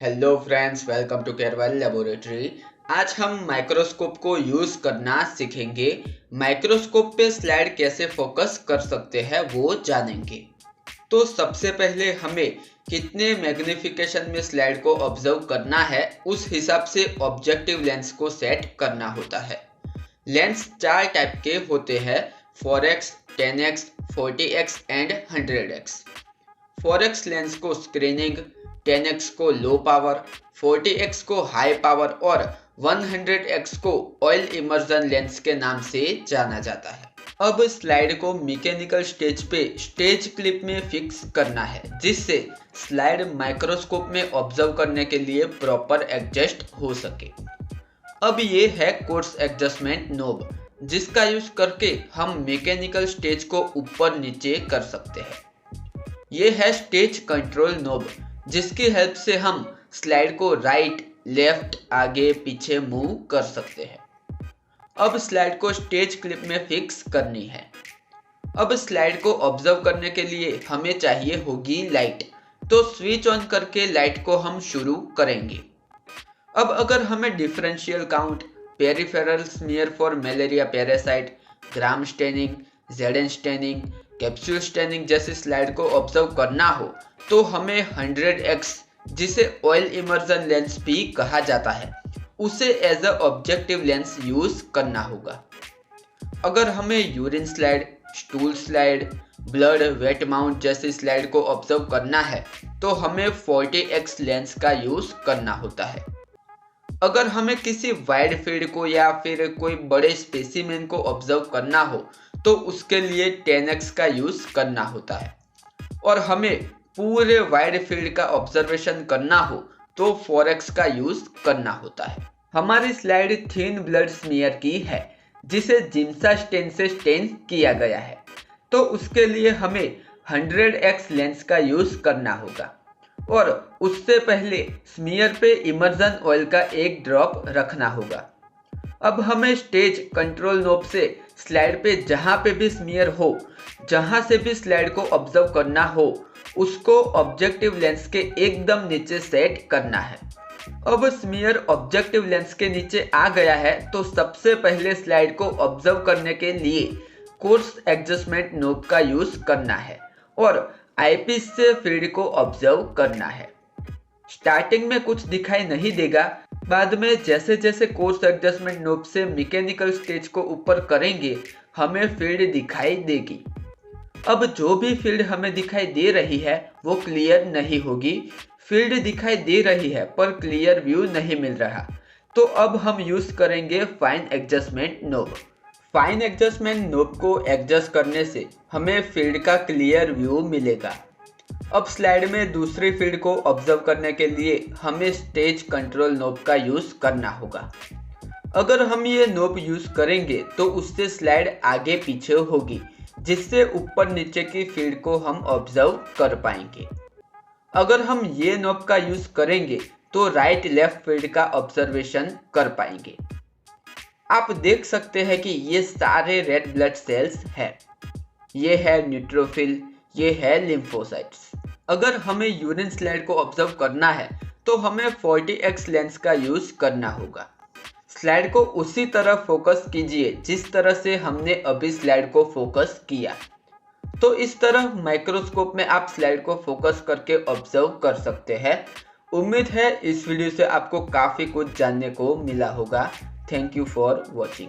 Hello friends, welcome to Kerwal laboratory. आज हम microscope को यूज करना सीखेंगे। माइक्रोस्कोप पे स्लाइड कैसे फोकस कर सकते हैं वो जानेंगे। तो सबसे पहले हमें कितने मैग्निफिकेशन में स्लाइड को ऑब्जर्व करना है उस हिसाब से ऑब्जेक्टिव लेंस को सेट करना होता है। लेंस चार टाइप के होते हैं: 4x, 10x, 40x and 100x। 4x lens को स्क्रीनिंग, 10x को लो पावर, 40x को हाई पावर और 100x को ऑयल इमर्जन लेंस के नाम से जाना जाता है। अब स्लाइड को मैकेनिकल स्टेज पे स्टेज क्लिप में फिक्स करना है, जिससे स्लाइड माइक्रोस्कोप में ऑब्जर्व करने के लिए प्रॉपर एडजस्ट हो सके। अब ये है कोर्स एडजस्टमेंट नोब, जिसका यूज करके हम मैकेनिकल स्टेज को ऊपर नीचे कर सकते हैं। ये है स्टेज कंट्रोल नोब, जिसकी हेल्प से हम स्लाइड को राइट, लेफ्ट, आगे, पीछे मूव कर सकते हैं। अब स्लाइड को स्टेज क्लिप में फिक्स करनी है। अब स्लाइड को ऑब्जर्व करने के लिए हमें चाहिए होगी लाइट, तो स्विच ऑन करके लाइट को हम शुरू करेंगे। अब अगर हमें differential count, peripheral smear for malaria parasite, gram staining, ZN staining, capsule staining जैसी स्लाइड को ऑब्जर्व करना हो तो हमें 100x, जिसे ऑयल इमर्जन लेंस भी कहा जाता है, उसे as a objective lens use करना होगा। अगर हमें urine slide, stool slide, blood wet mount जैसी स्लाइड को ऑब्जर्व करना है तो हमें 40x लेंस का यूज करना होता है। अगर हमें किसी वाइड फील्ड को या फिर कोई बड़े स्पेसिमेन को ऑब्जर्व करना हो तो उसके लिए 10x का यूज करना होता है। और हमें पूरे वाइड फील्ड का ऑब्जर्वेशन करना हो तो 4x का यूज करना होता है। हमारी स्लाइड थिन ब्लड स्मीयर की है, जिसे जिम्सा स्टेन से स्टेन किया गया है, तो उसके लिए हमें 100x लेंस का यूज करना होगा। और उससे पहले स्मीयर पे इमर्जन ऑयल का एक ड्रॉप रखना होगा। अब हमें स्टेज कंट्रोल नोब से स्लाइड पे जहाँ पे भी स्मीयर हो, जहाँ से भी स्लाइड को ऑब्जर्व करना हो, उसको ऑब्जेक्टिव लेंस के एकदम नीचे सेट करना है। अब स्मीयर ऑब्जेक्टिव लेंस के नीचे आ गया है तो सबसे पहले स्लाइड को ऑब्जर्व करने के लिए कोर्स एडजस्टमेंट नोब का यूज करना है और आईपीस से फील्ड को ऑब्जर्व करना है। स्टार्टिंग में कुछ दिखाई नहीं देगा, बाद में जैसे जैसे कोर्स एडजस्टमेंट नोब से मैकेनिकल स्टेज को ऊपर करेंगे हमें फील्ड दिखाई देगी। अब जो भी फील्ड हमें दिखाई दे रही है वो क्लियर नहीं होगी। फील्ड दिखाई दे रही है पर क्लियर व्यू नहीं मिल रहा, तो अब हम यूज करेंगे fine adjustment knob. Fine adjustment knob को एडजस्ट करने से हमें फील्ड का क्लियर व्यू मिलेगा। अब स्लाइड में दूसरी फील्ड को ऑब्जर्व करने के लिए हमें स्टेज कंट्रोल नोब का यूज करना होगा। अगर हम ये नोब यूज करेंगे तो उससे स्लाइड आगे पीछे होगी, जिससे ऊपर नीचे की फील्ड को हम ऑब्जर्व कर पाएंगे। अगर हम ये नोब का यूज करेंगे तो राइट लेफ्ट फील्ड का ऑब्जर्वेशन कर पाएंगे। आप देख सकते हैं कि ये सारे रेड ब्लड सेल्स हैं। ये है न्यूट्रोफिल, ये है लिम्फोसाइट्स। अगर हमें यूरिन स्लाइड को ऑब्जर्व करना है तो हमें 40x लेंस का यूज करना होगा। स्लाइड को उसी तरह फोकस कीजिए जिस तरह से हमने अभी स्लाइड को फोकस किया। तो इस तरह माइक्रोस्कोप में आप स्लाइड को फोकस करके ऑब्जर्व कर सकते हैं। उम्मीद है इस वीडियो से आपको काफ़ी कुछ जानने को मिला होगा। Thank you for watching.